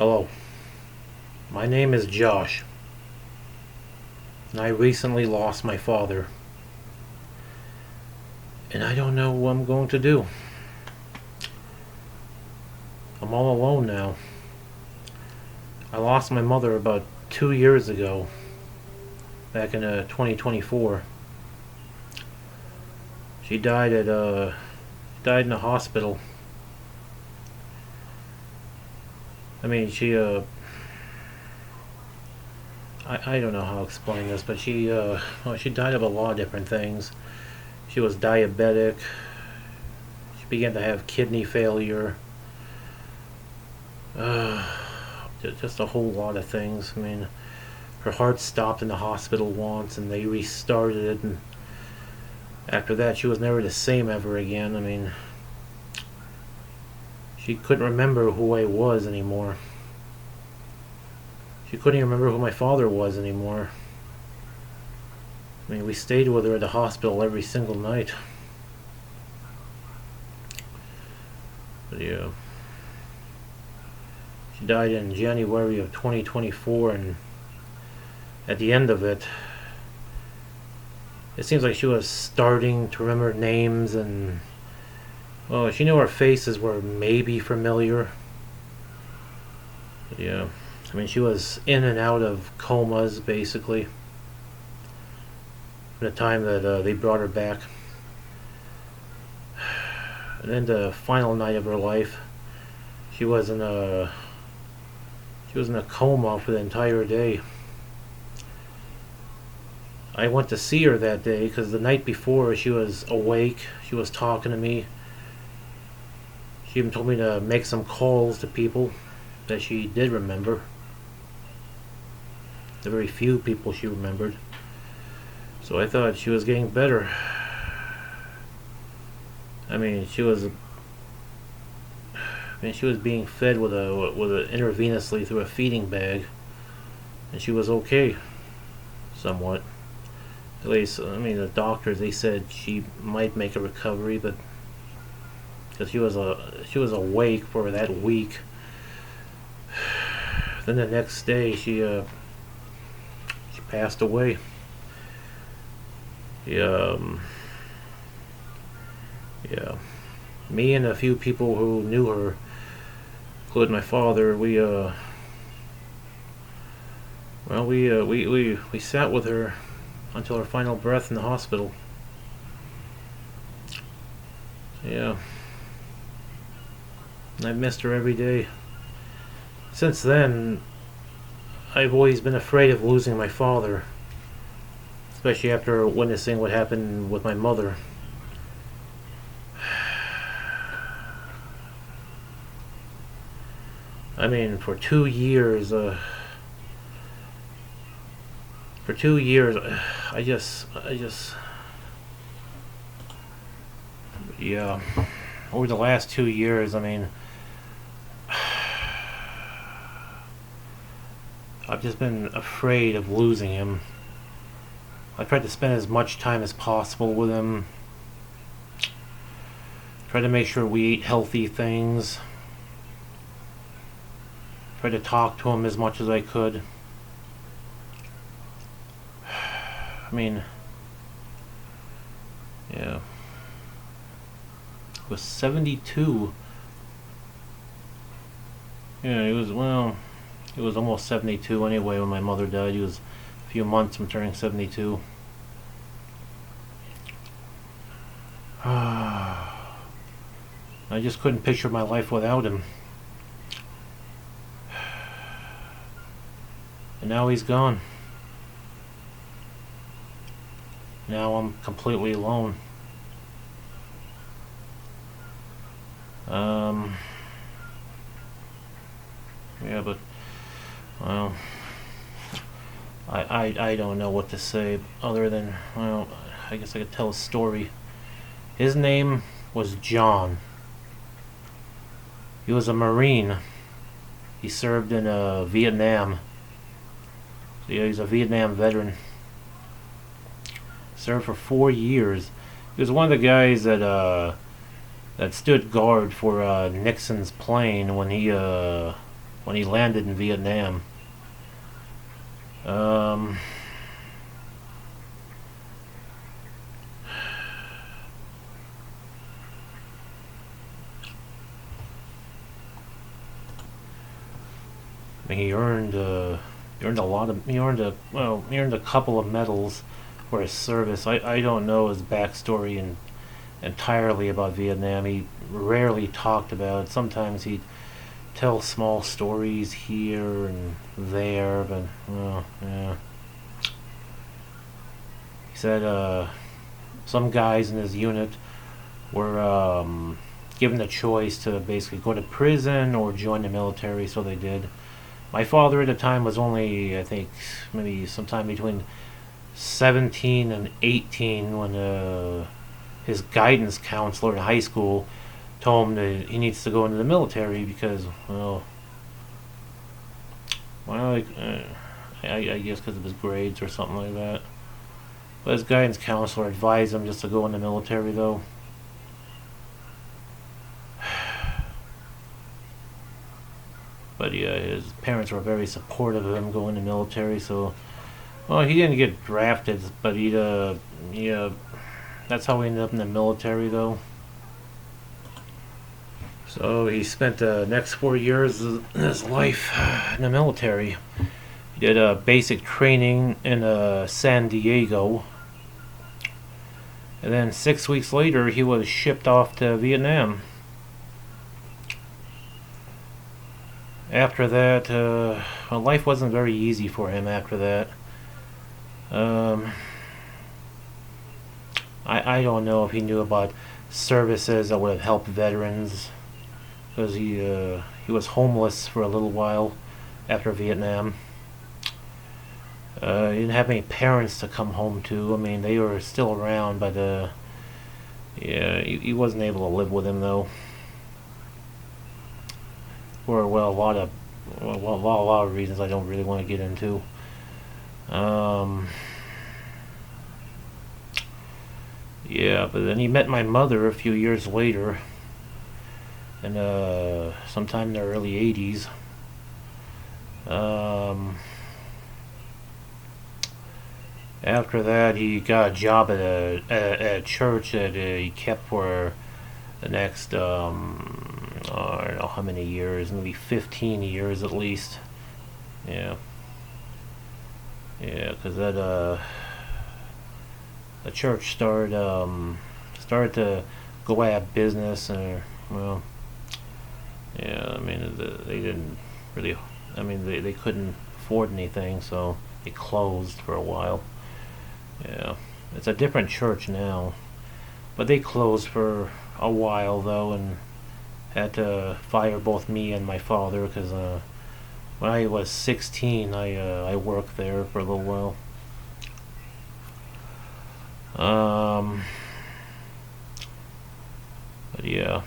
Hello, my name is Josh, and I recently lost my father, and I don't know what I'm going to do. I'm all alone now. I lost my mother about 2 years ago, back in 2024. She died in a hospital. I mean, I don't know how to explain this, but she died of a lot of different things. She was diabetic. She began to have kidney failure. Uh, just a whole lot of things. I mean, her heart stopped in the hospital once, and they restarted it, and after that, she was never the same ever again. I mean, she couldn't remember who I was anymore. She couldn't even remember who my father was anymore. I mean, we stayed with her at the hospital every single night. But yeah. She died in January of 2024, and at the end of it, it seems like she was starting to remember names, and well, she knew our faces were maybe familiar. But yeah. I mean, she was in and out of comas, basically, from the time that they brought her back. And then the final night of her life, she was in a coma for the entire day. I went to see her that day because the night before she was awake. She was talking to me. She even told me to make some calls to people that she did remember. The very few people she remembered. So I thought she was getting better. I mean, she was being fed with a intravenously through a feeding bag, and she was okay, somewhat. At least, I mean, the doctors, they said she might make a recovery, but because she was awake for that week. Then the next day she passed away. Yeah, yeah. Me and a few people who knew her, including my father, we sat with her until her final breath in the hospital. Yeah. And I've missed her every day. Since then, I've always been afraid of losing my father, especially after witnessing what happened with my mother. I mean, for 2 years, I just, yeah, over the last 2 years, I mean, I've just been afraid of losing him. I tried to spend as much time as possible with him. Try to make sure we eat healthy things. Try to talk to him as much as I could. I mean, yeah. He was 72. Yeah, he was almost 72 anyway when my mother died. He was a few months from turning 72. I just couldn't picture my life without him. And now he's gone. Now I'm completely alone. Yeah, but, well, I don't know what to say other than, well, I guess I could tell a story. His name was John. He was a Marine. He served in Vietnam. So yeah, he's a Vietnam veteran. Served for 4 years. He was one of the guys that stood guard for Nixon's plane when he when he landed in Vietnam. Um, I mean, he earned a lot of he earned a couple of medals for his service. I don't know his backstory entirely about Vietnam. He rarely talked about it. Sometimes he'd tell small stories here and there, but yeah. He said some guys in his unit were given the choice to basically go to prison or join the military, so they did. My father at the time was only, I think, maybe sometime between 17 and 18 when his guidance counselor in high school told him that he needs to go into the military because, like, I guess because of his grades or something like that. But his guidance counselor advised him just to go in the military, though. But yeah, his parents were very supportive of him going in the military, so he didn't get drafted, but yeah, that's how he ended up in the military, though. So he spent the next 4 years of his life in the military. He did basic training in San Diego, and then 6 weeks later he was shipped off to Vietnam. After that, life wasn't very easy for him after that. I don't know if he knew about services that would have helped veterans, because he was homeless for a little while after Vietnam. He didn't have any parents to come home to. I mean, they were still around, but yeah, he wasn't able to live with him, though. For a lot of reasons I don't really want to get into. Yeah, but then he met my mother a few years later, and sometime in the early '80s. After that, he got a job at a church that he kept for the next I don't know how many years, maybe 15 years at least. Yeah, yeah, because the church started to go out of business, and yeah, I mean they didn't really, I mean they couldn't afford anything, so they closed for a while. Yeah, it's a different church now, but they closed for a while though, and had to fire both me and my father because when I was 16, I worked there for a little while. But yeah,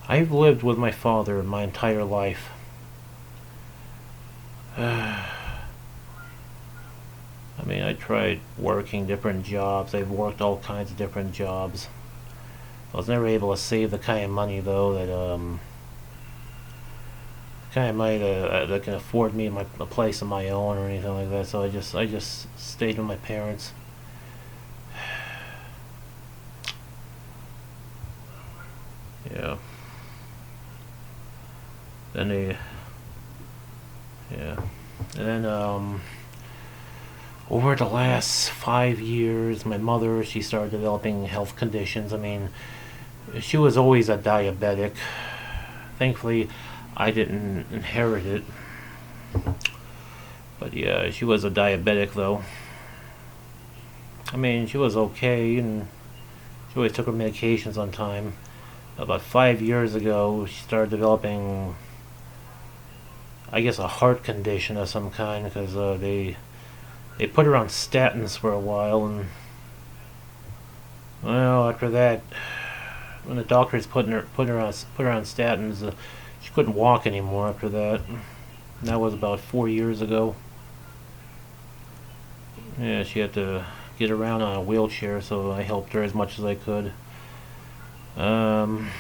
I've lived with my father my entire life. I mean, I tried working different jobs. I've worked all kinds of different jobs. I was never able to save the kind of money, though, that can afford me a place of my own or anything like that. So I just stayed with my parents. Yeah. Then yeah, and then over the last 5 years, my mother, she started developing health conditions. I mean, she was always a diabetic. Thankfully, I didn't inherit it. But yeah, she was a diabetic, though. I mean, she was okay, and she always took her medications on time. About 5 years ago, she started developing, I guess, a heart condition of some kind, because they put her on statins for a while, and well, after that, when the doctors put her on statins, she couldn't walk anymore. After that, and that was about 4 years ago. Yeah, she had to get around on a wheelchair, so I helped her as much as I could. Um,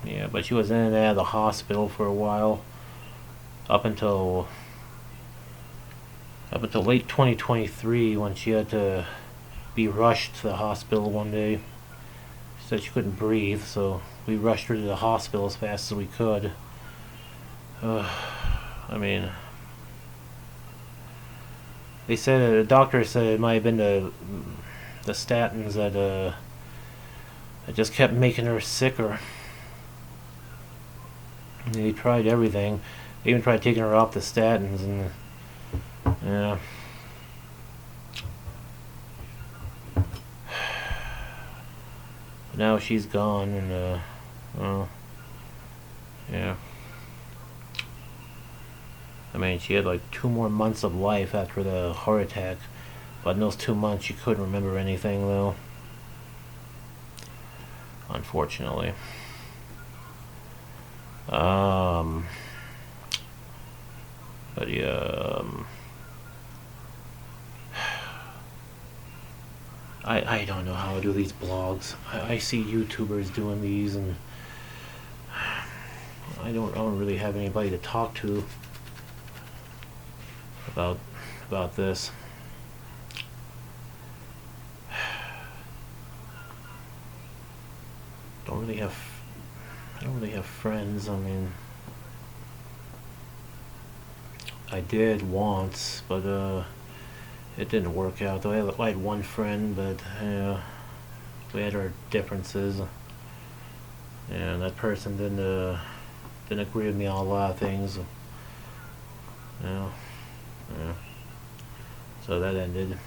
Yeah, but she was in and out of the hospital for a while, up until late 2023 when she had to be rushed to the hospital one day. She said she couldn't breathe, so we rushed her to the hospital as fast as we could. I mean, they said the doctor said it might have been the statins that just kept making her sicker. And they tried everything. They even tried taking her off the statins, and yeah. Now she's gone, and well, yeah. I mean, she had like 2 more months of life after the heart attack, but in those 2 months she couldn't remember anything, though. Unfortunately. But yeah, I don't know how to do these blogs. I see YouTubers doing these, and I don't really have anybody to talk to about this. Don't really have I don't really have friends. I mean, I did once, but it didn't work out. Though I had one friend, but we had our differences, and that person didn't agree with me on a lot of things. Yeah, yeah. So that ended.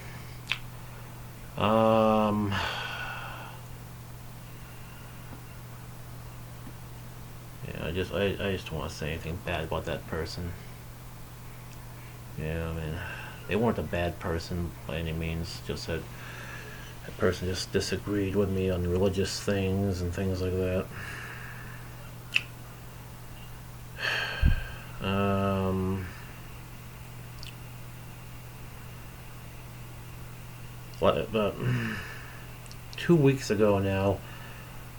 Yeah, I just don't want to say anything bad about that person. Yeah, I mean, they weren't a bad person by any means. Just that person just disagreed with me on religious things and things like that. About 2 weeks ago now,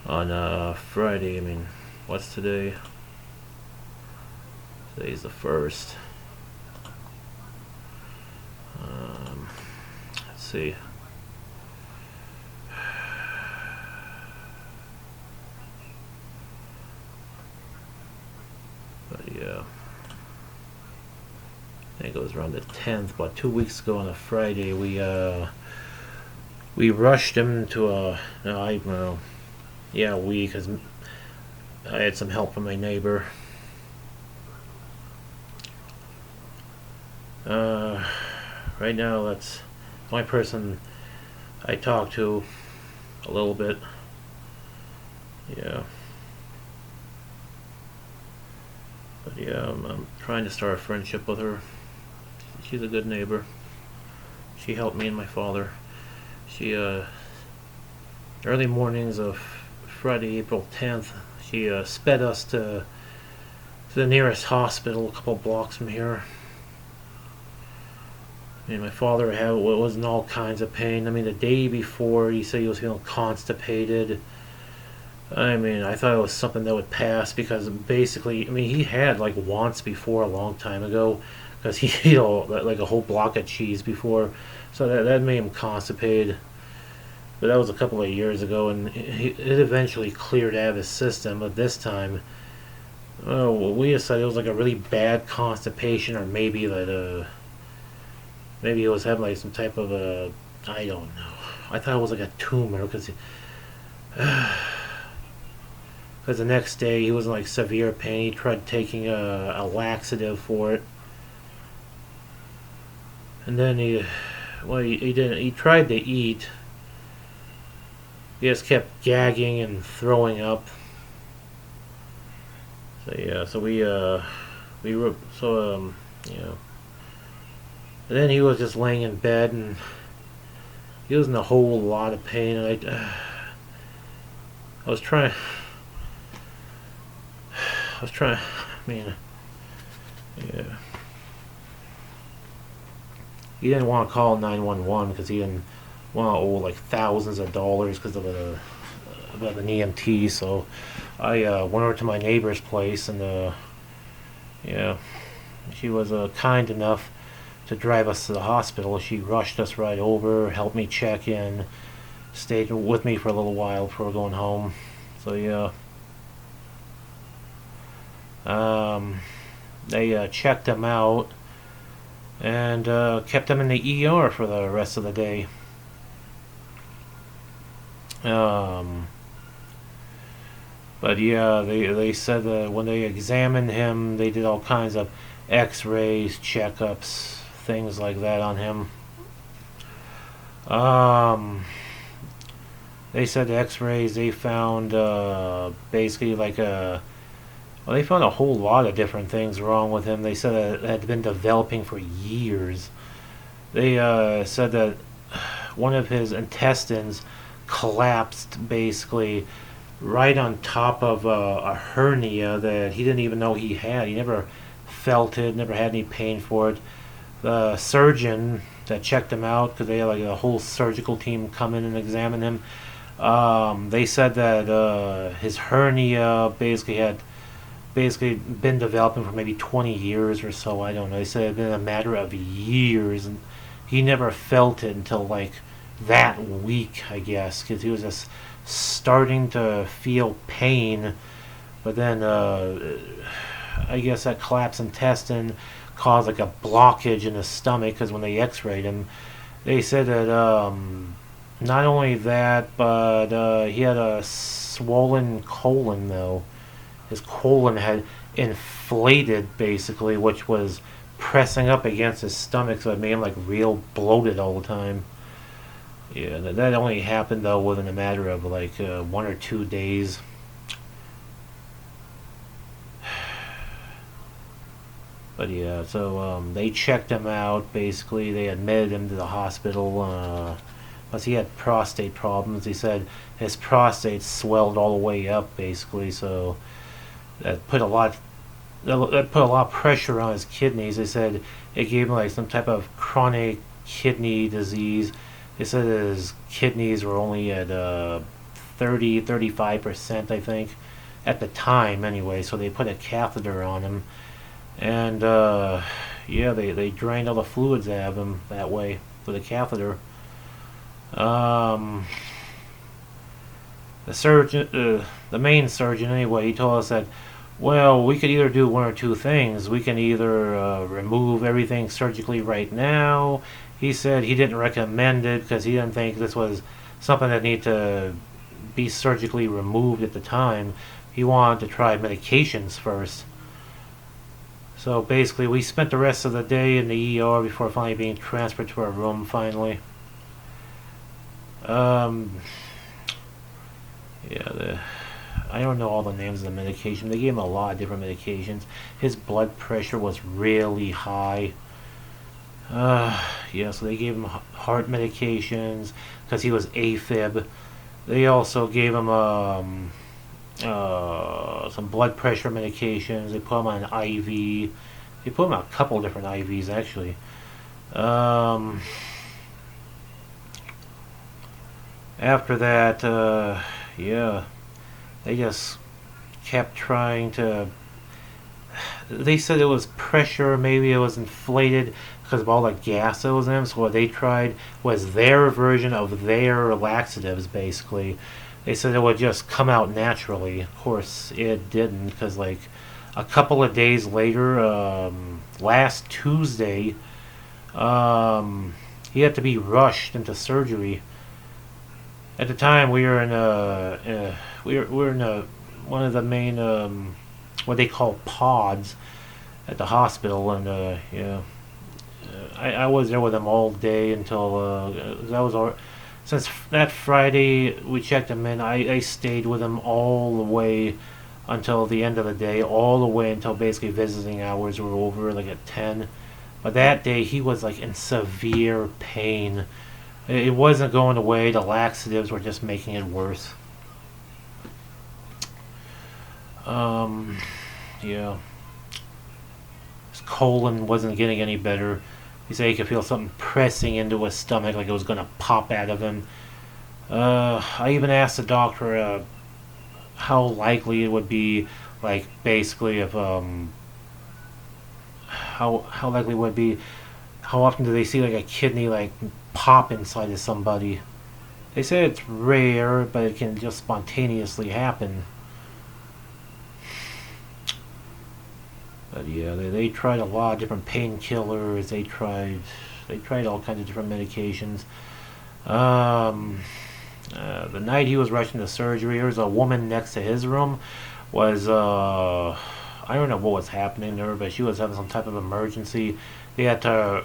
on Friday. I mean, what's today? Today's the 1st. Let's see. But yeah, I think it was around the 10th. But 2 weeks ago on a Friday, we rushed him to a. No, I don't know. Yeah, because I had some help from my neighbor. Right now, that's my person I talk to a little bit. Yeah. But yeah, I'm trying to start a friendship with her. She's a good neighbor. She helped me and my father. She, early mornings of Friday, April 10th, she sped us to the nearest hospital a couple blocks from here. I mean, my father was in all kinds of pain. I mean, the day before, he said he was feeling constipated. I mean, I thought it was something that would pass because basically, I mean, he had like once before a long time ago because he like a whole block of cheese before, so that made him constipated. But that was a couple of years ago, and it eventually cleared out of his system. But this time, we decided it was like a really bad constipation, or maybe that maybe he was having like some type of I don't know. I thought it was like a tumor because the next day he was in like severe pain. He tried taking a laxative for it, and then he didn't. He tried to eat. He just kept gagging and throwing up. So yeah, so we were yeah. And then he was just laying in bed, and he was in a whole lot of pain. And I was trying. I mean, yeah. He didn't want to call 911 because he didn't want to owe like thousands of dollars because of about an EMT. So I went over to my neighbor's place, and yeah, she was kind enough to drive us to the hospital. She rushed us right over, helped me check in, stayed with me for a little while before going home. So yeah, um, they checked him out and kept him in the ER for the rest of the day. Um, but yeah, they said that when they examined him, they did all kinds of X-rays, checkups, things like that on him. Um, they said the X-rays they found basically like a well, they found a whole lot of different things wrong with him. They said that it had been developing for years. They said that one of his intestines collapsed basically right on top of a hernia that he didn't even know he had. He never felt it, never had any pain for it. The surgeon that checked him out, because they had like a whole surgical team come in and examine him, they said that his hernia basically been developing for maybe 20 years or so. I don't know. They said it had been a matter of years, and he never felt it until like that week, I guess, because he was just starting to feel pain. But then I guess that collapsed intestine caused like a blockage in his stomach, because when they x-rayed him, they said that not only that, but he had a swollen colon, though. His colon had inflated, basically, which was pressing up against his stomach, so it made him like real bloated all the time. Yeah, that only happened though within a matter of like 1 or 2 days. But yeah, so they checked him out. Basically, they admitted him to the hospital. Plus, he had prostate problems. He said his prostate swelled all the way up, basically. So that put a lot of pressure on his kidneys. They said it gave him like some type of chronic kidney disease. They said his kidneys were only at 35%, I think, at the time anyway. So they put a catheter on him, and yeah, they drained all the fluids out of him that way with a catheter. Um, the main surgeon anyway, he told us that, well, we could either do one or two things. We can either remove everything surgically right now. He said he didn't recommend it because he didn't think this was something that needed to be surgically removed at the time. He wanted to try medications first. So basically, we spent the rest of the day in the ER before finally being transferred to our room finally. Um, yeah, I don't know all the names of the medication. They gave him a lot of different medications. His blood pressure was really high. Yeah, so they gave him heart medications because he was AFib. They also gave him some blood pressure medications. They put him on an IV. They put him on a couple different IVs actually. After that, yeah, they just kept trying to. They said it was pressure, maybe it was inflated because of all the gas that was in him. So what they tried was their version of their laxatives, basically. They said it would just come out naturally. Of course, it didn't, because like a couple of days later, last Tuesday, he had to be rushed into surgery. At the time, we were in we were in one of the main what they call pods at the hospital, and yeah, I was there with them all day until that was all. Since that Friday we checked him in, I stayed with him all the way until the end of the day, all the way until basically visiting hours were over, like at 10. But that day he was like in severe pain. It wasn't going away. The laxatives were just making it worse. Yeah. His colon wasn't getting any better. He said he could feel something pressing into his stomach, like it was going to pop out of him. I even asked the doctor how likely it would be, like basically if how likely would it be, how often do they see like a kidney like pop inside of somebody? They say it's rare, but it can just spontaneously happen. But yeah, they tried a lot of different painkillers. They tried all kinds of different medications. Um, the night he was rushing to surgery, there was a woman next to his room. Was I don't know what was happening to her, but she was having some type of emergency. They had to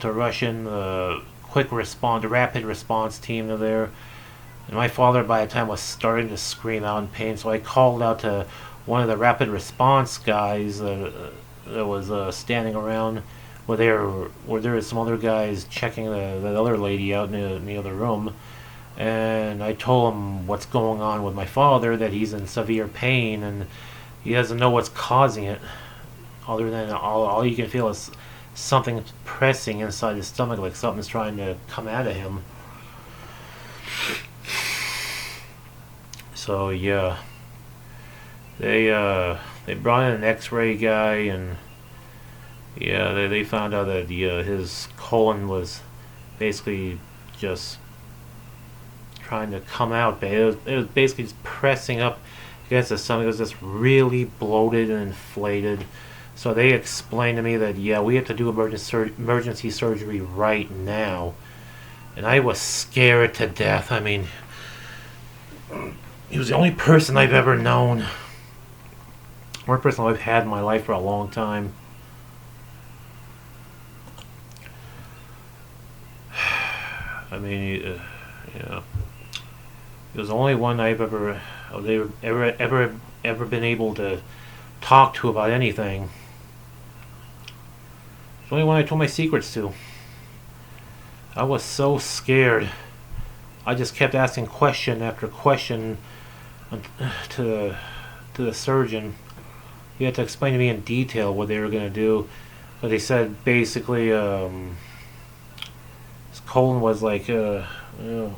rush in the the rapid response team to there. And my father, by the time, was starting to scream out in pain. So I called out to one of the rapid response guys that was standing around where there was some other guys checking the other lady out in the other room. And I told him what's going on with my father, that he's in severe pain and he doesn't know what's causing it. Other than all you can feel is something pressing inside his stomach, like something's trying to come out of him. So yeah, they brought in an X-ray guy, and yeah, they found out that his colon was basically just trying to come out. But it was basically just pressing up against the stomach. It was just really bloated and inflated. So they explained to me that yeah, we have to do emergency surgery right now, and I was scared to death. I mean, he was the only person I've ever known, one person I've had in my life for a long time. I mean, yeah, he was the only one I've ever been able to talk to about anything. It's the only one I told my secrets to. I was so scared. I just kept asking question after question to to the surgeon. He had to explain to me in detail what they were going to do. But they said basically his colon was like I don't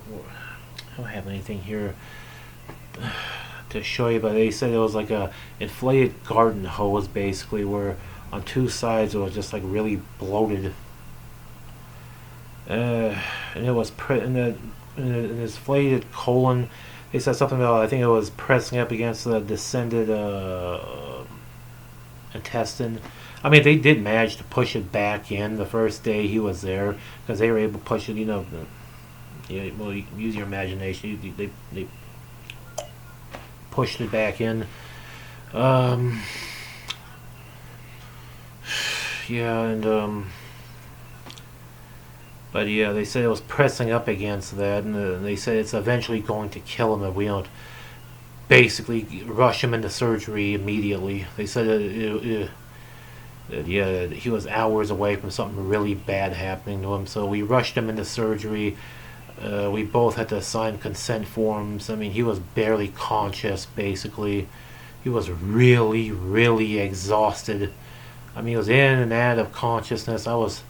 have anything here to show you, but they said it was like a inflated garden hose, basically, where on two sides it was just like really bloated. And it was in this inflated colon. They said something about, I think it was pressing up against the descended intestine. I mean, they did manage to push it back in the first day he was there, because they were able to push it. Yeah, well, you use your imagination. They pushed it back in. Um, yeah, and but yeah, they said it was pressing up against that, and they said it's eventually going to kill him if we don't basically rush him into surgery immediately. They said that yeah, he was hours away from something really bad happening to him, so we rushed him into surgery. We both had to sign consent forms. I mean, he was barely conscious, basically. He was really, really exhausted. I mean, he was in and out of consciousness. I was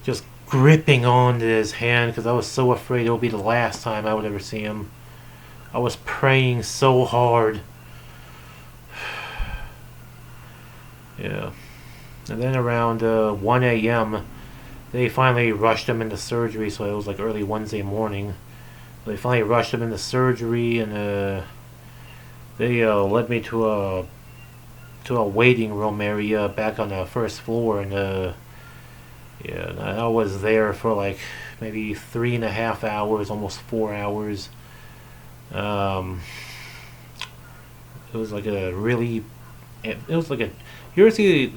just gripping onto his hand because I was so afraid it would be the last time I would ever see him. I was praying so hard. Yeah. And then around 1 a.m., they finally rushed him into surgery, so it was like early Wednesday morning. They finally rushed him into surgery, and they led me to a waiting room area back on the first floor, and yeah, I was there for like maybe 3.5 hours, almost 4 hours. Um, it was like a really, it was like a. You ever see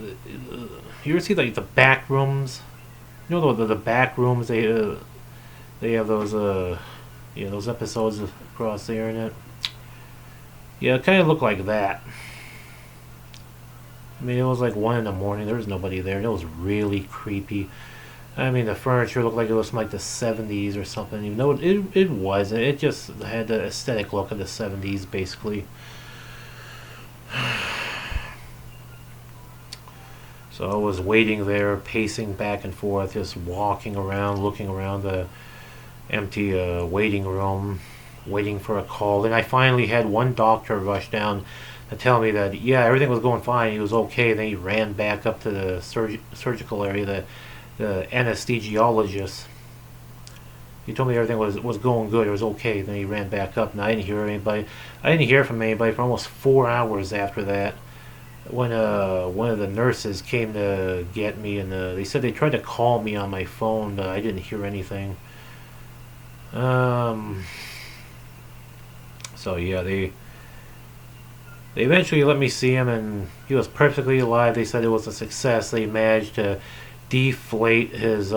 like the back rooms? You know the back rooms, they have those those episodes across the internet. Yeah, it kind of looked like that. I mean, it was like 1 in the morning. There was nobody there. It was really creepy. I mean, the furniture looked like it was from like the 70s or something. Even though it wasn't. It just had the aesthetic look of the 70s, basically. So I was waiting there, pacing back and forth, just walking around, looking around empty waiting room, waiting for a call. Then I finally had one doctor rush down to tell me that yeah, everything was going fine. He was okay. Then he ran back up to the surgical area. The anesthesiologist. He told me everything was going good. It was okay. Then he ran back up, and I didn't hear anybody. I didn't hear from anybody for almost 4 hours after that. When one of the nurses came to get me, and they said they tried to call me on my phone. I didn't hear anything. Um, so yeah, they eventually let me see him, and he was perfectly alive. They said it was a success. They managed to deflate his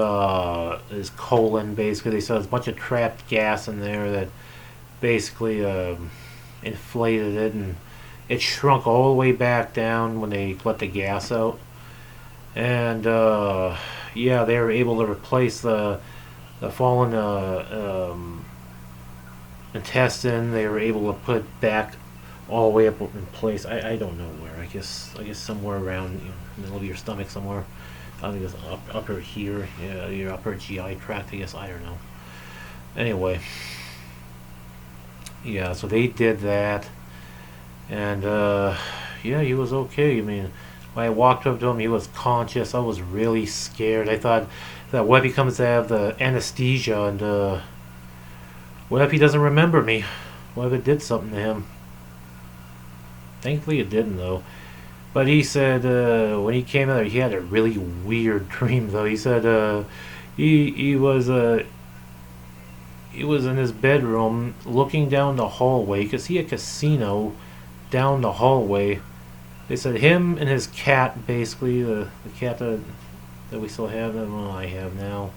colon. Basically, they said there's a bunch of trapped gas in there that basically inflated it, and it shrunk all the way back down when they let the gas out. And yeah, they were able to replace the fallen intestine. They were able to put back all the way up in place. I don't know where. I guess somewhere around the middle of your stomach somewhere. I think it's upper here. Yeah, your upper GI tract. I guess I don't know. Anyway, yeah. So they did that, and yeah, he was okay. I mean, when I walked up to him, he was conscious. I was really scared. I thought that what if he comes to have the anesthesia, and what if he doesn't remember me? What if it did something to him? Thankfully, it didn't though. But he said when he came out, he had a really weird dream. Though he said he he was in his bedroom looking down the hallway. You could see a casino down the hallway. They said him and his cat, basically the cat that we still have, well, I have now.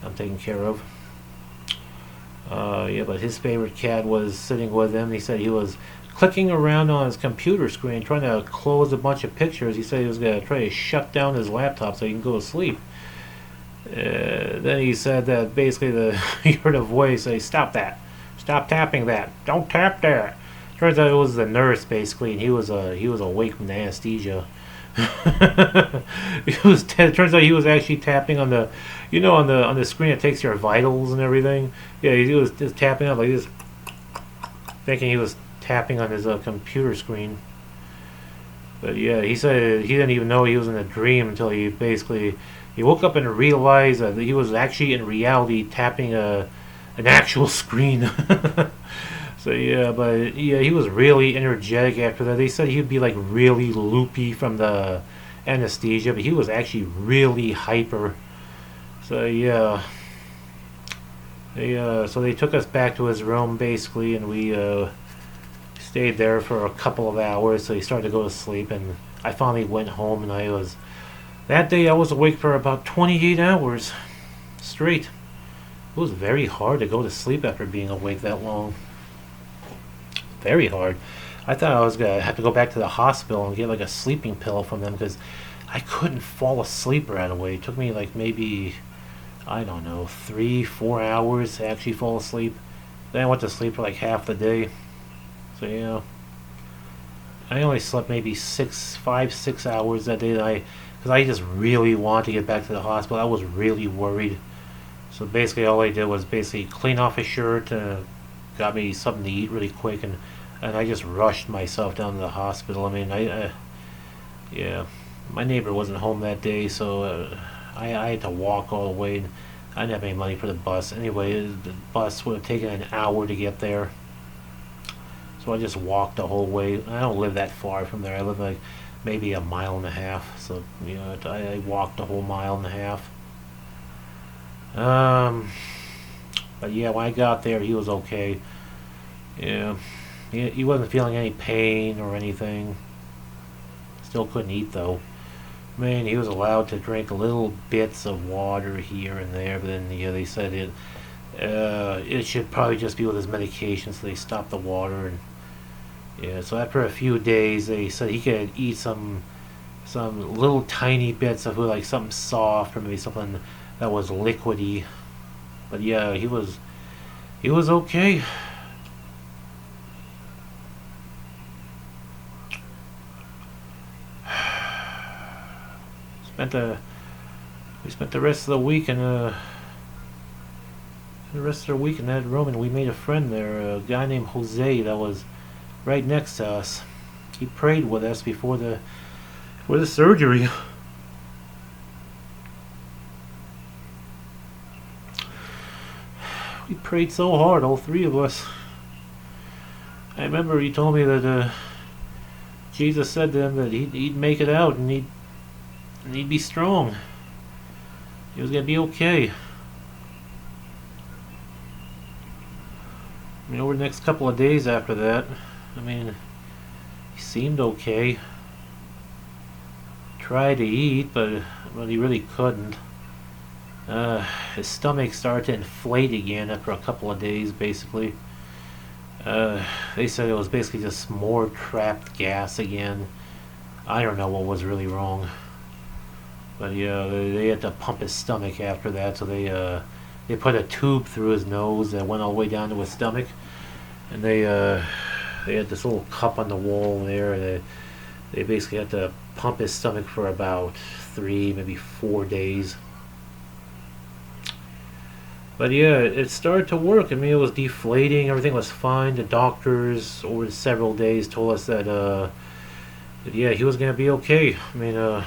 I'm taking care of. Yeah, but his favorite cat was sitting with him. He said he was clicking around on his computer screen trying to close a bunch of pictures. He said he was going to try to shut down his laptop so he can go to sleep. Then he said that basically he heard a voice say, "Stop that! Stop tapping that! Don't tap that!" Turns out it was the nurse basically, and he was awake from the anesthesia. Turns out he was actually tapping on the, on the screen that takes your vitals and everything. Yeah, he was just tapping on like this, thinking he was tapping on his computer screen. But yeah, he said he didn't even know he was in a dream until he woke up and realized that he was actually in reality tapping an actual screen. So yeah, but yeah, he was really energetic after that. They said he'd be like really loopy from the anesthesia, but he was actually really hyper. So yeah, so they took us back to his room basically, and we stayed there for a couple of hours. So he started to go to sleep, and I finally went home, and that day I was awake for about 28 hours straight. It was very hard to go to sleep after being awake that long. Very hard. I thought I was gonna have to go back to the hospital and get like a sleeping pill from them because I couldn't fall asleep right away. It took me like maybe, I don't know, 3-4 hours to actually fall asleep. Then I went to sleep for like half the day. So yeah, I only slept maybe 6 hours that day. Because I just really wanted to get back to the hospital. I was really worried. So basically, all I did was basically clean off a shirt, got me something to eat really quick, and I just rushed myself down to the hospital. I mean, yeah, my neighbor wasn't home that day, so I had to walk all the way. And I didn't have any money for the bus. Anyway, the bus would have taken an hour to get there. So I just walked the whole way. I don't live that far from there. I live like maybe a mile and a half. So, I walked the whole mile and a half. But yeah, when I got there, he was okay. Yeah, he wasn't feeling any pain or anything. Still couldn't eat though. Man, he was allowed to drink little bits of water here and there, but then they said it should probably just be with his medication, so they stopped the water. And yeah, so after a few days, they said he could eat some little tiny bits of food, like something soft or maybe something that was liquidy. But yeah, he was okay. spent the We spent the rest of the week in the rest of the week in that room, and we made a friend there, a guy named Jose that was right next to us. He prayed with us before the surgery. We prayed so hard, all three of us. I remember he told me that Jesus said to him that he'd make it out and he'd be strong. He was gonna be okay. I mean, over the next couple of days after that, I mean, he seemed okay. Tried to eat, but he really couldn't. His stomach started to inflate again after a couple of days, basically. They said it was basically just more trapped gas again. I don't know what was really wrong. But yeah, they had to pump his stomach after that, so they put a tube through his nose that went all the way down to his stomach. And they had this little cup on the wall there. They basically had to pump his stomach for about 3, maybe 4 days. But yeah, it started to work. I mean, it was deflating. Everything was fine. The doctors over several days told us that yeah, he was gonna be okay. I mean,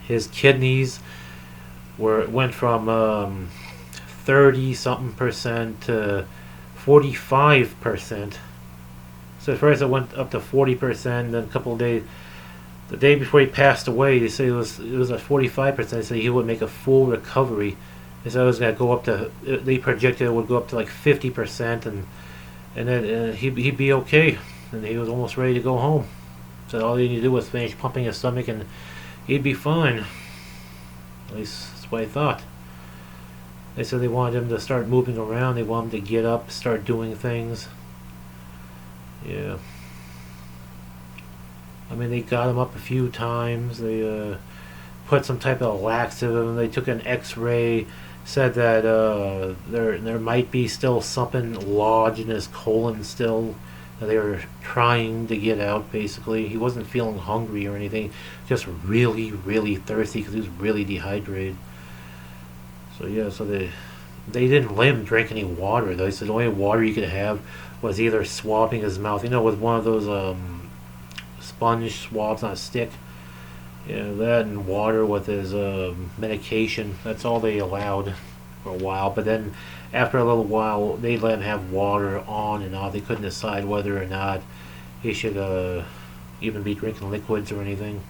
his kidneys went from 30 something percent to 45%. So at first it went up to 40%. Then a couple of days, the day before he passed away, they say it was at 45%. They said he would make a full recovery. They said it was going to go up to. They projected it would go up to like 50%, and then he'd be okay, and he was almost ready to go home. So all he needed to do was finish pumping his stomach, and he'd be fine. At least that's what I thought. They said they wanted him to start moving around. They wanted him to get up, start doing things. Yeah. I mean, they got him up a few times. They put some type of laxative in him. They took an X-ray. Said that there might be still something lodged in his colon still that they were trying to get out. Basically, he wasn't feeling hungry or anything, just really, really thirsty because he was really dehydrated. So yeah, so they didn't let him drink any water. They said the only water you could have was either swabbing his mouth, with one of those sponge swabs on a stick. Yeah, that and water with his medication. That's all they allowed for a while. But then, after a little while, they let him have water on and off. They couldn't decide whether or not he should even be drinking liquids or anything.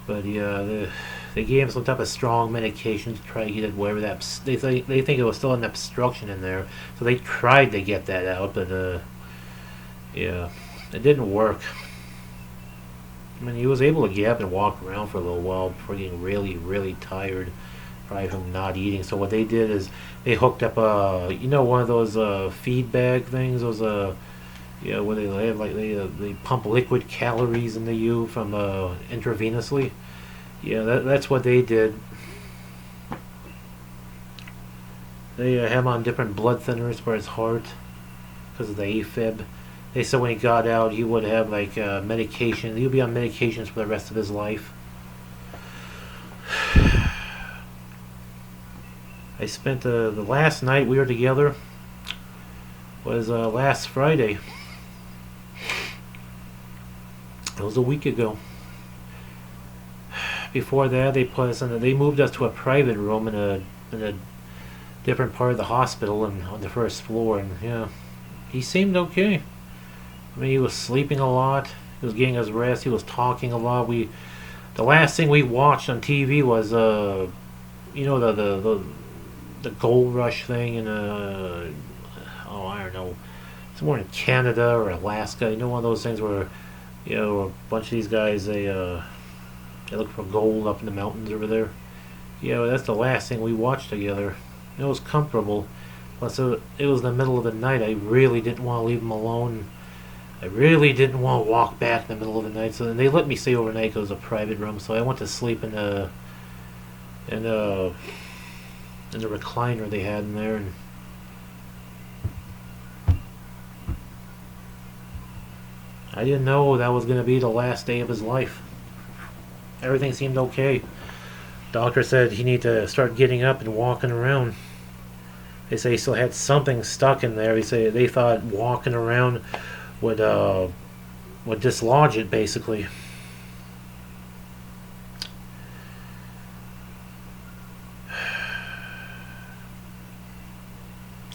But yeah, they gave him some type of strong medication to try to get it wherever that. They think it was still an obstruction in there, so they tried to get that out. But yeah, it didn't work. I mean, he was able to get up and walk around for a little while before getting really, really tired, probably from not eating. So what they did is they hooked up one of those feed bag things, those where they have they pump liquid calories into you from intravenously. Yeah, that's what they did. They have him on different blood thinners for his heart because of the AFib. They said when he got out, he would have medication. He would be on medications for the rest of his life. I spent the last night we were together was last Friday. It was a week ago. Before that, they moved us to a private room in a different part of the hospital and on the first floor. And yeah, he seemed okay. I mean, he was sleeping a lot. He was getting his rest. He was talking a lot. The last thing we watched on TV was the gold rush thing in I don't know, somewhere in Canada or Alaska. One of those things where a bunch of these guys they look for gold up in the mountains over there. That's the last thing we watched together. It was comfortable. Plus, it was the middle of the night. I really didn't want to leave him alone. I really didn't want to walk back in the middle of the night, so then they let me stay overnight because it was a private room. So I went to sleep in the recliner they had in there, and I didn't know that was going to be the last day of his life. Everything seemed okay. Doctor said he needed to start getting up and walking around. They say he still had something stuck in there. They thought walking around would dislodge it, basically.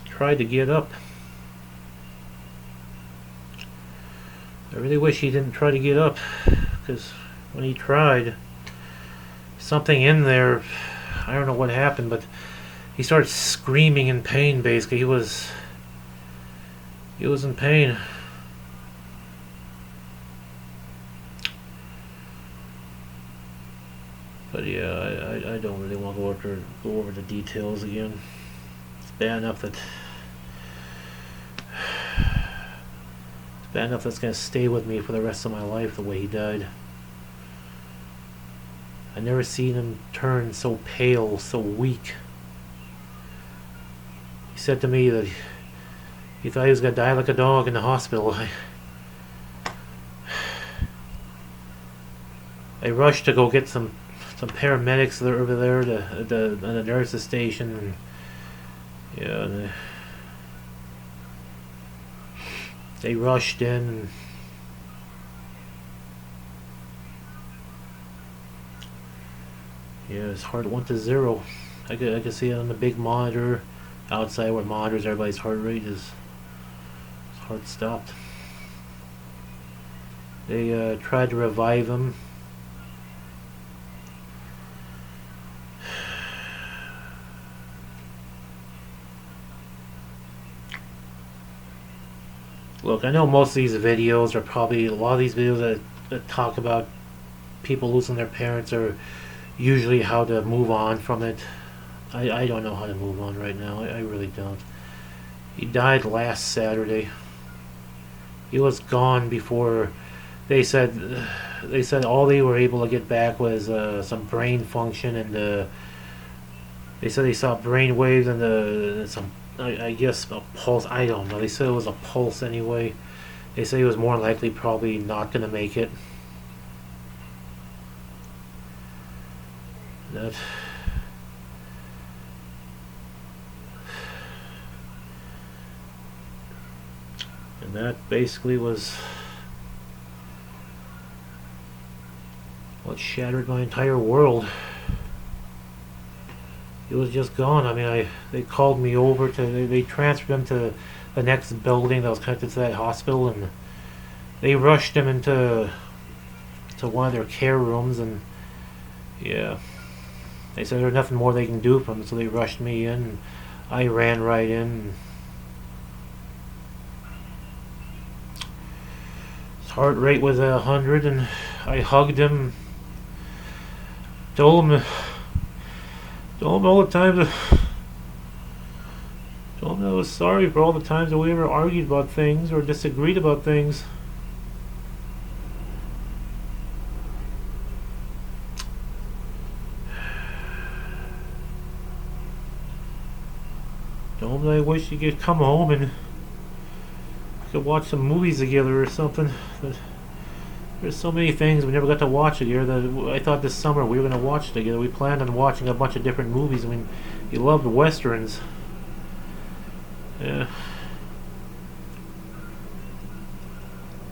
Tried to get up. I really wish he didn't try to get up, because when he tried, something in there, I don't know what happened, but he started screaming in pain. Basically, he was in pain. But yeah, I don't really want to go over the details again. It's bad enough that's going to stay with me for the rest of my life, the way he died. I never seen him turn so pale, so weak. He said to me that he thought he was going to die like a dog in the hospital. I rushed to go get some paramedics that are over there at the nurse's station, and yeah, they rushed in, and yeah, his heart went to 0. I could see it on the big monitor outside where monitors everybody's heart rate. His heart stopped. They tried to revive him. Look, I know most of these videos are probably, a lot of these videos that talk about people losing their parents are usually how to move on from it. I don't know how to move on right now. I really don't. He died last Saturday. He was gone before. They said all they were able to get back was some brain function, and they said they saw brain waves and some, I guess, a pulse. I don't know. They said it was a pulse anyway. They say he was more likely probably not going to make it. That. And that basically was what shattered my entire world. He was just gone. I mean, they called me over they transferred him to the next building that was connected to that hospital, and they rushed him into one of their care rooms, and yeah, they said there's nothing more they can do for him, so they rushed me in, and I ran right in. His heart rate was at 100, and I hugged him, told him all the times, told him I was sorry for all the times that we ever argued about things or disagreed about things. Told him I wish he could come home and we could watch some movies together or something. But there's so many things we never got to watch together that I thought this summer we were going to watch together. We planned on watching a bunch of different movies. I mean, he loved westerns. Yeah.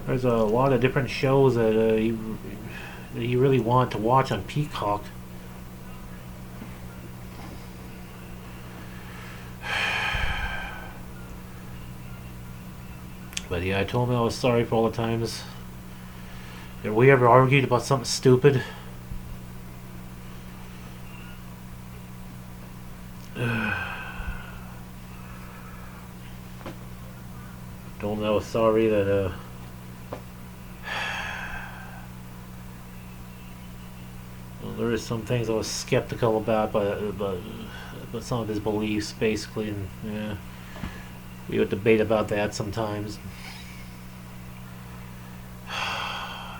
There's a lot of different shows that he really wanted to watch on Peacock. But yeah, I told him I was sorry for all the times that we ever argued about something stupid. Told him I was sorry that well, there is some things I was skeptical about, but some of his beliefs, basically, and yeah, we would debate about that sometimes.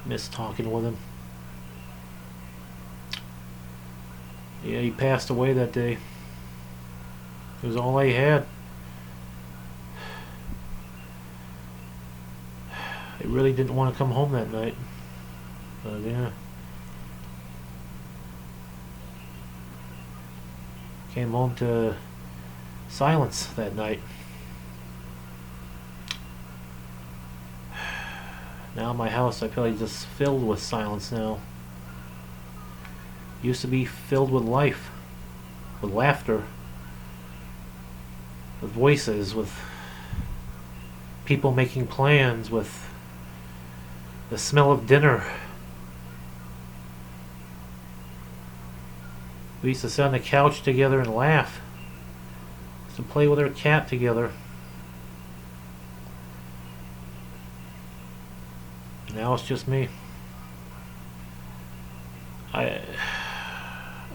Miss talking with him. Yeah, he passed away that day. It was all I had. I really didn't want to come home that night. But yeah. Came home to silence that night. Now my house, I feel like just filled with silence now. Used to be filled with life, with laughter, with voices, with people making plans, with the smell of dinner. We used to sit on the couch together and laugh. Used to play with our cat together. Now it's just me. I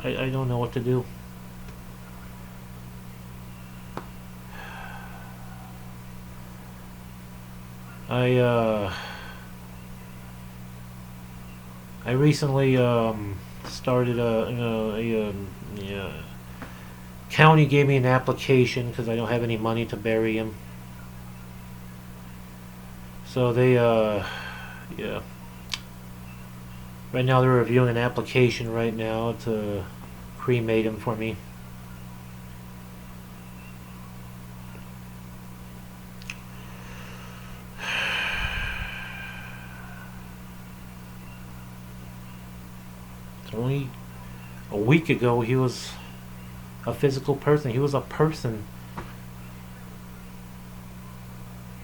don't know what to do. I recently started yeah, county gave me an application because I don't have any money to bury him. So they yeah. Right now they're reviewing an application right now to cremate him for me. Only a week ago he was a physical person. He was a person.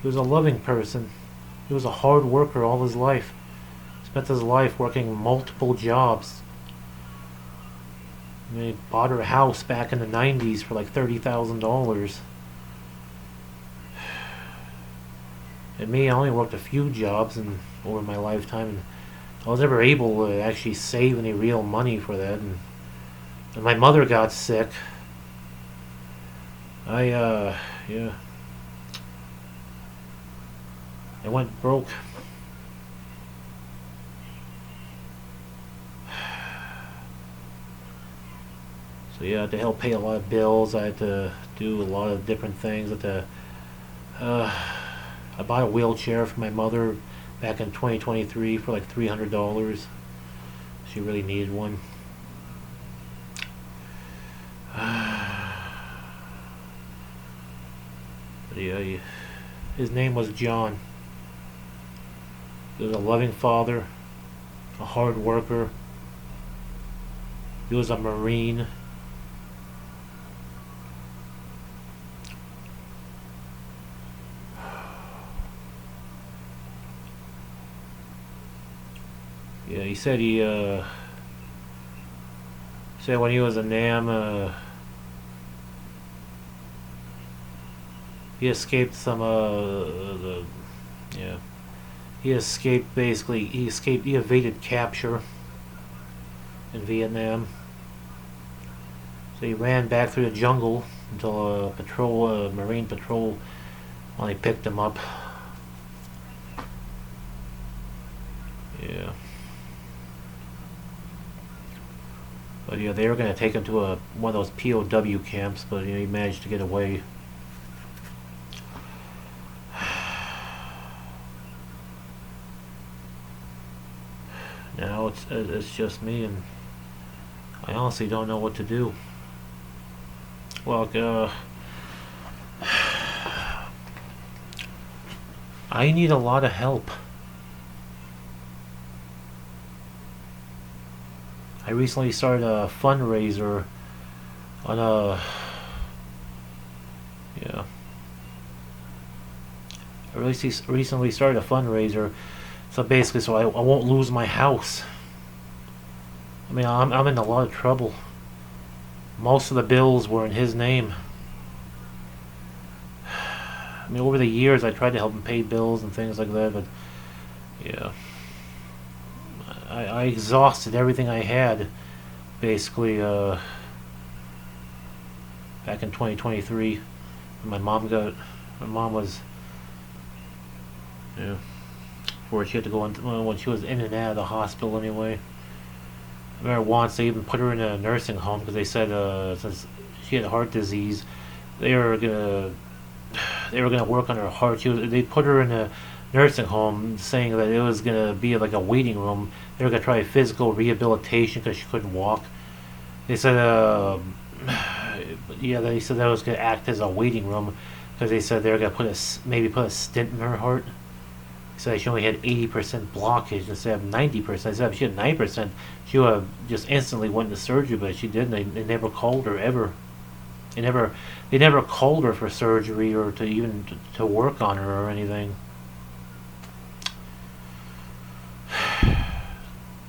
He was a loving person. He was a hard worker all his life. Spent his life working multiple jobs. I mean, he bought her a house back in the 90s for like $30,000. And me, I only worked a few jobs over my lifetime, and I was never able to actually save any real money for that. And my mother got sick. Yeah. I went broke. So yeah, I had to help pay a lot of bills. I had to do a lot of different things. I bought a wheelchair for my mother back in 2023 for like $300. She really needed one. But yeah, his name was John. He was a loving father, a hard worker. He was a Marine. Yeah, he said said when he was a NAM, he escaped some yeah, he escaped basically. He evaded capture in Vietnam. So he ran back through the jungle until Marine patrol finally picked him up. Yeah. But yeah, they were going to take him to one of those POW camps, but he managed to get away. Now it's just me, and I honestly don't know what to do. Well, I need a lot of help. I recently started a fundraiser on yeah. I recently started a fundraiser, so basically, so I won't lose my house. I mean, I'm in a lot of trouble. Most of the bills were in his name. I mean, over the years, I tried to help him pay bills and things like that, but yeah. I exhausted everything I had, basically, back in 2023. My mom was, yeah, before she had to go in, when she was in and out of the hospital anyway. I remember once they even put her in a nursing home because they said since she had heart disease, they were gonna work on her heart. They put her in a nursing home, saying that it was gonna be like a waiting room. They were gonna try physical rehabilitation because she couldn't walk. They said Yeah, they said that was going to act as a waiting room because they said they were going to maybe put a stent in her heart. So she only had 80% blockage instead of 90%. Instead of she had 9%, she would have just instantly went into surgery, but she didn't. They never called her ever. They never called her for surgery or to even to work on her or anything.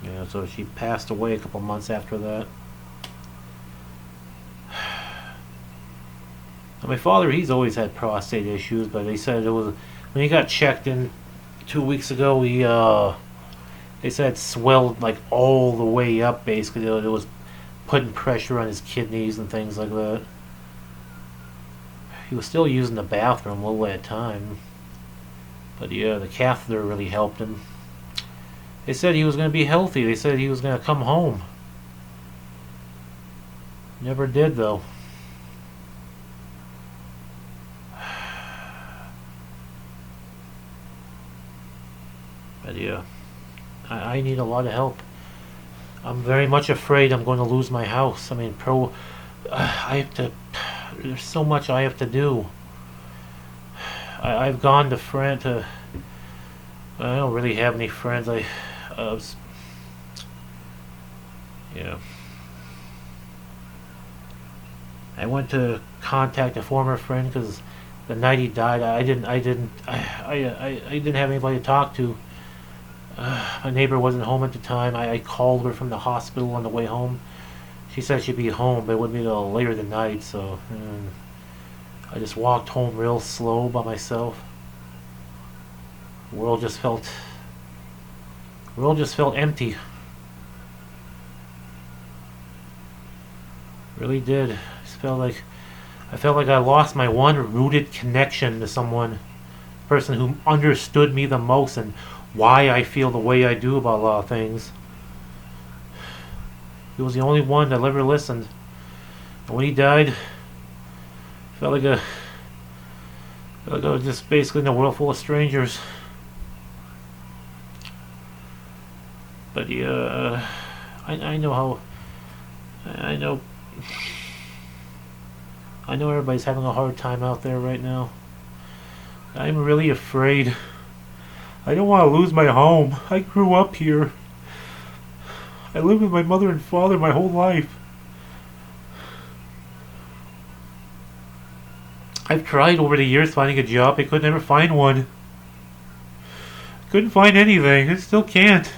Yeah, so she passed away a couple months after that. My father, he's always had prostate issues, but they said it was when he got checked in 2 weeks ago. They said it swelled like all the way up. Basically, it was putting pressure on his kidneys and things like that. He was still using the bathroom a little at a time, but yeah, the catheter really helped him. They said he was going to be healthy. They said he was going to come home. Never did though. But yeah, I need a lot of help. I'm very much afraid I'm going to lose my house. I mean, I have to. There's so much I have to do. I've gone to friend to. I don't really have any friends. Yeah. I went to contact a former friend because the night he died, I didn't have anybody to talk to. My neighbor wasn't home at the time. I called her from the hospital on the way home. She said she'd be home, but it wouldn't be till later the night. So I just walked home real slow by myself. The world just felt empty. Really did. I felt like I lost my one rooted connection to someone, person who understood me the most and why I feel the way I do about a lot of things. He was the only one that ever listened. And when he died, I felt like I was just basically in a world full of strangers. But yeah, I know how. I know everybody's having a hard time out there right now. I'm really afraid. I don't want to lose my home. I grew up here. I lived with my mother and father my whole life. I've tried over the years finding a job. I could never find one. Couldn't find anything. I still can't.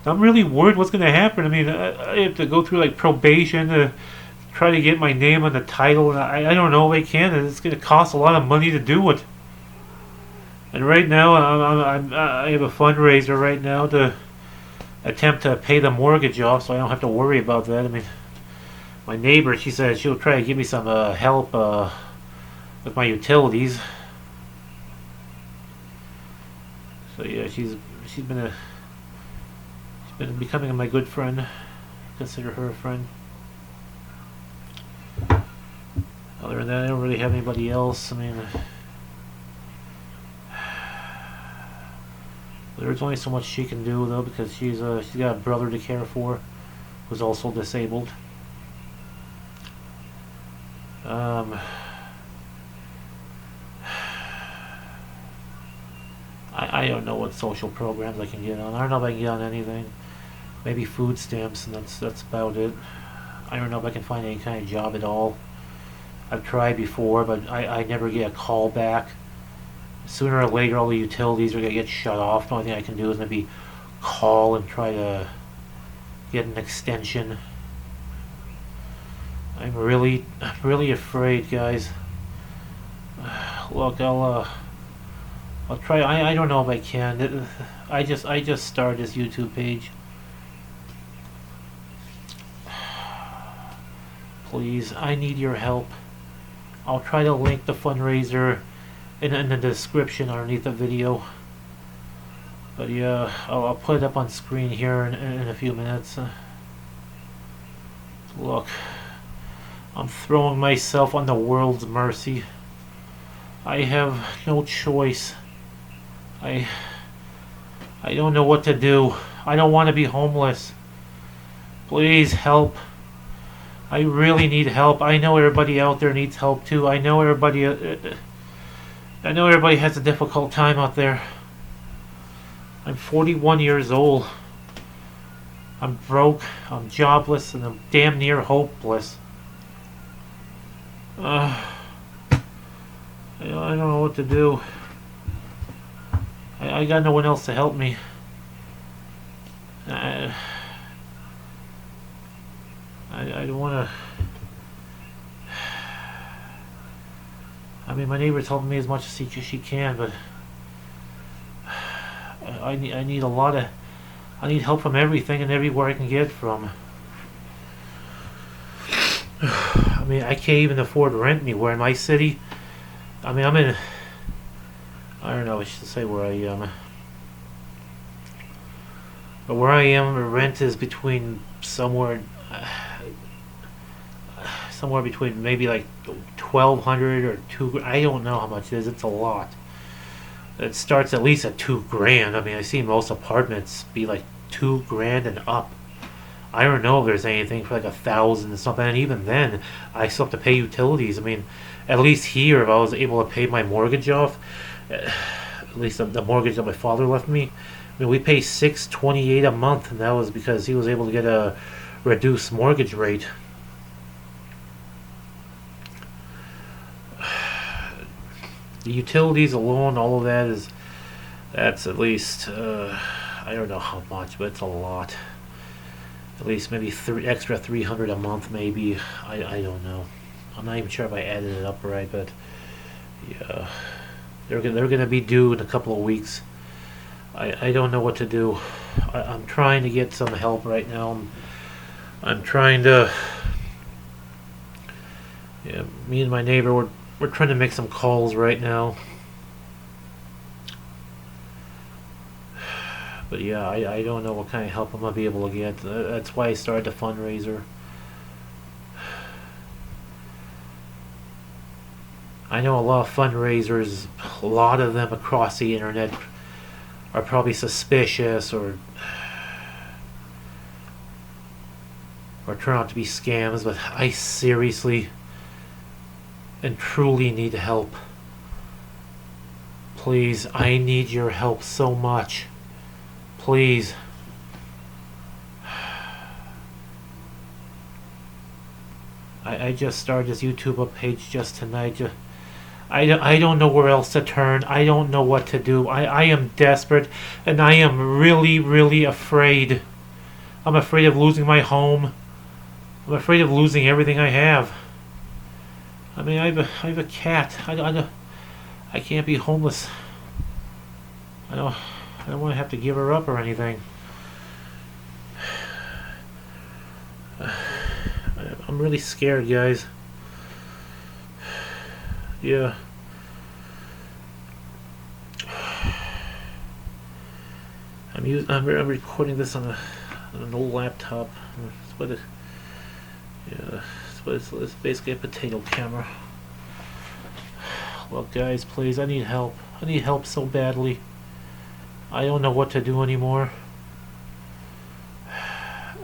I'm really worried what's going to happen. I mean, I have to go through like probation to try to get my name on the title. And I don't know if I can. It's going to cost a lot of money to do it. And right now, I have a fundraiser right now to attempt to pay the mortgage off, so I don't have to worry about that. I mean, my neighbor, she said she'll try to give me some help with my utilities. So yeah, she's been becoming my good friend. Consider her a friend. Other than that, I don't really have anybody else. I mean, there's only so much she can do though, because she's got a brother to care for, who's also disabled. I don't know what social programs I can get on. I don't know if I can get on anything. Maybe food stamps, and that's about it. I don't know if I can find any kind of job at all. I've tried before, but I never get a call back. Sooner or later, all the utilities are going to get shut off. The only thing I can do is maybe call and try to get an extension. I'm really afraid, guys. Look, I'll try. I don't know if I can. I just started this YouTube page. Please, I need your help. I'll try to link the fundraiser in the description underneath the video. But yeah, I'll put it up on screen here in a few minutes. Look, I'm throwing myself on the world's mercy. I have no choice. I don't know what to do. I don't want to be homeless. Please help. I really need help. I know everybody out there needs help too. I know everybody has a difficult time out there. I'm 41 years old. I'm broke, I'm jobless, and I'm damn near hopeless. I don't know what to do. I got no one else to help me. I don't want to. I mean, my neighbor's helping me as much as she can, but I need a lot of. I need help from everything and everywhere I can get from. I mean, I can't even afford rent anywhere in my city. I mean, I'm in. I don't know. I should say where I am. But where I am, the rent is between somewhere between maybe like 1,200 or two. I don't know how much it is. It's a lot. It starts at least at $2,000. I mean, I see most apartments be like $2,000 and up. I don't know if there's anything for like 1,000 or something. And even then, I still have to pay utilities. I mean, at least here, if I was able to pay my mortgage off, at least the mortgage that my father left me. I mean, we pay $628 a month, and that was because he was able to get a reduced mortgage rate. The utilities alone, all of that's at least I don't know how much, but it's a lot. At least maybe extra 300 a month, maybe. I don't know. I'm not even sure if I added it up right, but yeah, they're gonna be due in a couple of weeks. I don't know what to do. I'm trying to get some help right now. I'm trying to. Yeah, me and my neighbor we're trying to make some calls right now. But yeah, I don't know what kind of help I'm going to be able to get. That's why I started the fundraiser. I know a lot of fundraisers, a lot of them across the internet are probably suspicious or turn out to be scams, but I seriously and truly need help. Please, I need your help so much. Please. I just started this YouTube page just tonight. I don't know where else to turn. I don't know what to do. I am desperate, and I am really, really afraid. I'm afraid of losing my home. I'm afraid of losing everything I have. I mean, I have a cat. I can't be homeless. I don't want to have to give her up or anything. I'm really scared, guys. Yeah. I'm recording this on an old laptop. It's basically a potato camera. Well, guys, please, I need help. I need help so badly. I don't know what to do anymore.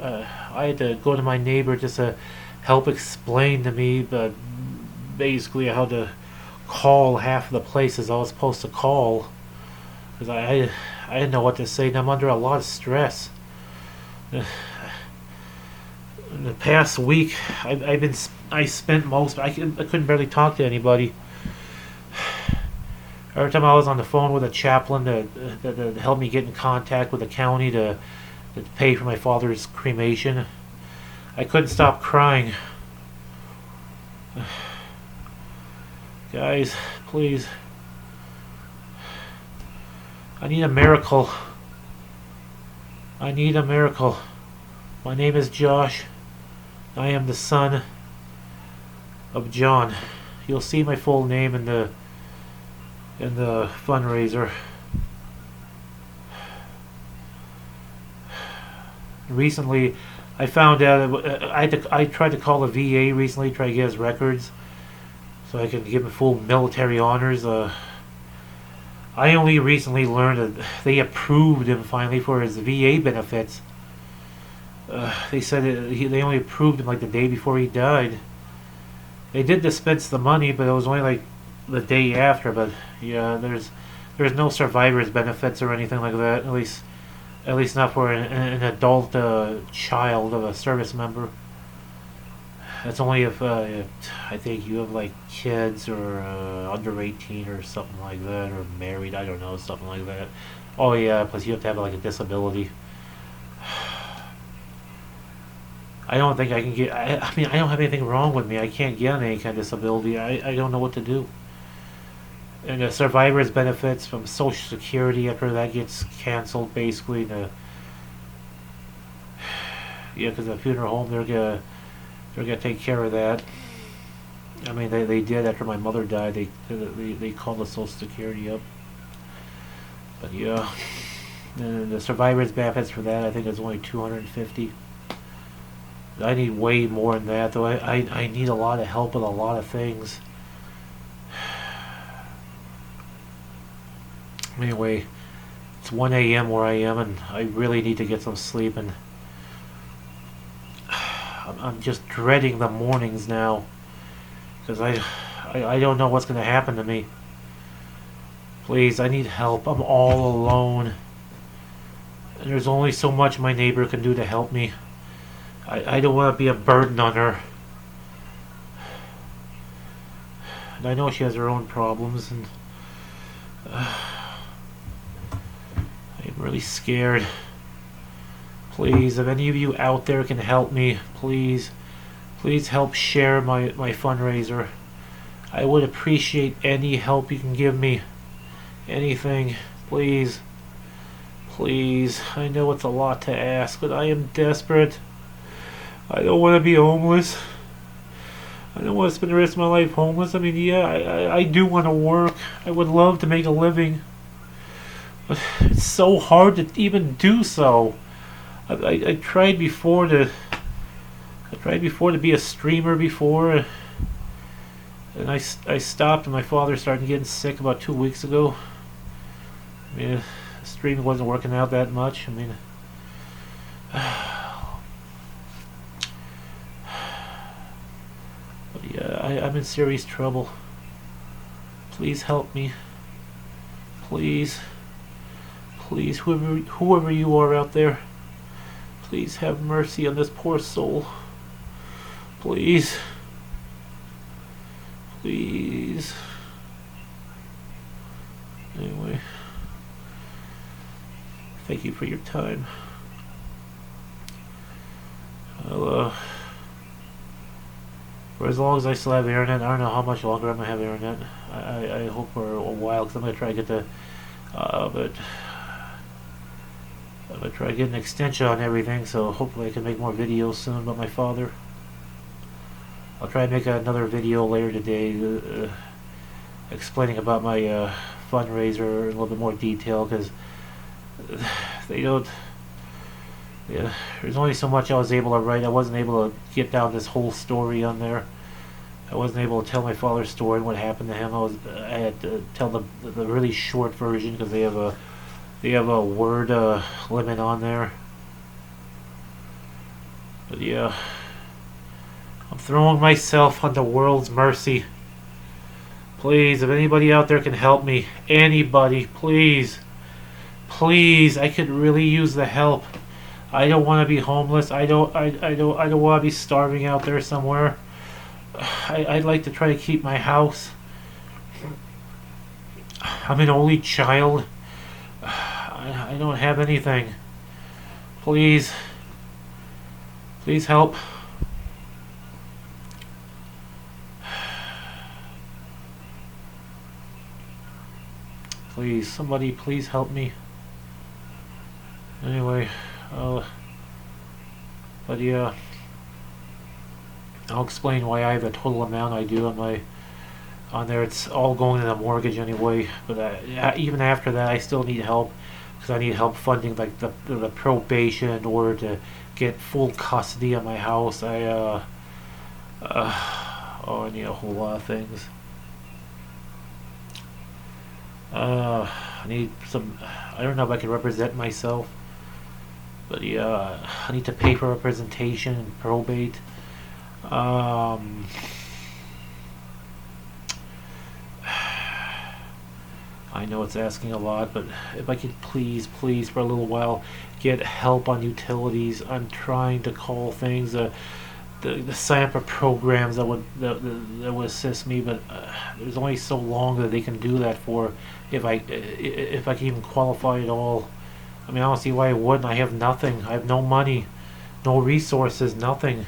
I had to go to my neighbor just to help explain to me, but basically I had to call half of the places I was supposed to call because I didn't know what to say, and I'm under a lot of stress. In the past week, I spent most. I couldn't barely talk to anybody. Every time I was on the phone with a chaplain that helped me get in contact with the county to pay for my father's cremation, I couldn't stop crying. Guys, please. I need a miracle. I need a miracle. My name is Josh. I am the son of John. You'll see my full name in the fundraiser. Recently, I found out I tried to call the VA recently, try to get his records so I could give him full military honors. I only recently learned that they approved him finally for his VA benefits. They said they only approved him like the day before he died. They did dispense the money, but it was only like the day after. But yeah, there's no survivor's benefits or anything like that. At least not for an adult child of a service member. That's only if I think you have like kids or under 18 or something like that, or married. I don't know, something like that. Oh yeah, plus you have to have like a disability. I don't think I can get. I mean, I don't have anything wrong with me. I can't get any kind of disability. I don't know what to do. And the survivor's benefits from Social Security after that gets canceled, basically. Yeah, because the funeral home they're gonna take care of that. I mean, they did after my mother died. They called the Social Security up. But yeah, and the survivor's benefits for that I think is only 250. I need way more than that, though. I need a lot of help with a lot of things. Anyway, it's 1 a.m. where I am, and I really need to get some sleep. And I'm just dreading the mornings now because I don't know what's going to happen to me. Please, I need help. I'm all alone. And there's only so much my neighbor can do to help me. I don't want to be a burden on her. And I know she has her own problems, and I'm really scared. Please, if any of you out there can help me, please help share my fundraiser. I would appreciate any help you can give me. Anything, please. Please. I know it's a lot to ask, but I am desperate. I don't want to be homeless. I don't want to spend the rest of my life homeless. I mean, yeah, I do want to work. I would love to make a living. But it's so hard to even do so. I tried before to be a streamer before, and I stopped, and my father started getting sick about 2 weeks ago. I mean, streaming wasn't working out that much. I mean, but yeah, I'm in serious trouble. Please help me. Please, whoever you are out there, please have mercy on this poor soul. Please. Please. Anyway, thank you for your time. I'll, for as long as I still have internet, I don't know how much longer I'm going to have internet. I hope for a while, because I'm going to try to get but I'm going to try to get an extension on everything, so hopefully I can make more videos soon about my father. I'll try to make another video later today explaining about my fundraiser in a little bit more detail, because they don't. Yeah, there's only so much I was able to write. I wasn't able to get down this whole story on there. I wasn't able to tell my father's story and what happened to him. I had to tell the really short version because they have a word limit on there. But yeah, I'm throwing myself on the world's mercy. Please, if anybody out there can help me, anybody, please, I could really use the help. I don't want to be homeless. I don't want to be starving out there somewhere. I'd like to try to keep my house. I'm an only child. I don't have anything. Please help. Please, somebody, please help me. Anyway, but yeah, I'll explain why I have the total amount I do on there. It's all going to the mortgage anyway. But even after that, I still need help, because I need help funding like the probation in order to get full custody of my house. I need a whole lot of things. I need some. I don't know if I can represent myself. But yeah, I need to pay for representation and probate. Um, I know it's asking a lot, but if I could please, please, for a little while, get help on utilities. I'm trying to call things. The sign up for programs that would assist me, but there's only so long that they can do that for. If I can even qualify at all. I mean, I don't see why I wouldn't. I have nothing. I have no money, no resources, nothing.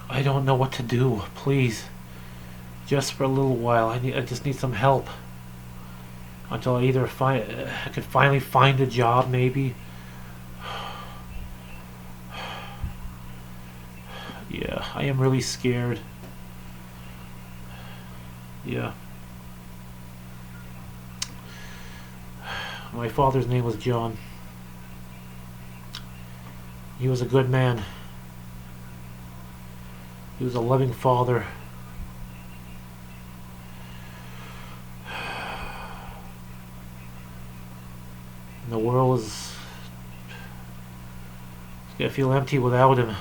I don't know what to do. Please, just for a little while. I just need some help until I could finally find a job, maybe. Yeah, I am really scared. Yeah. My father's name was John. He was a good man. He was a loving father. And the world is... I feel empty without him.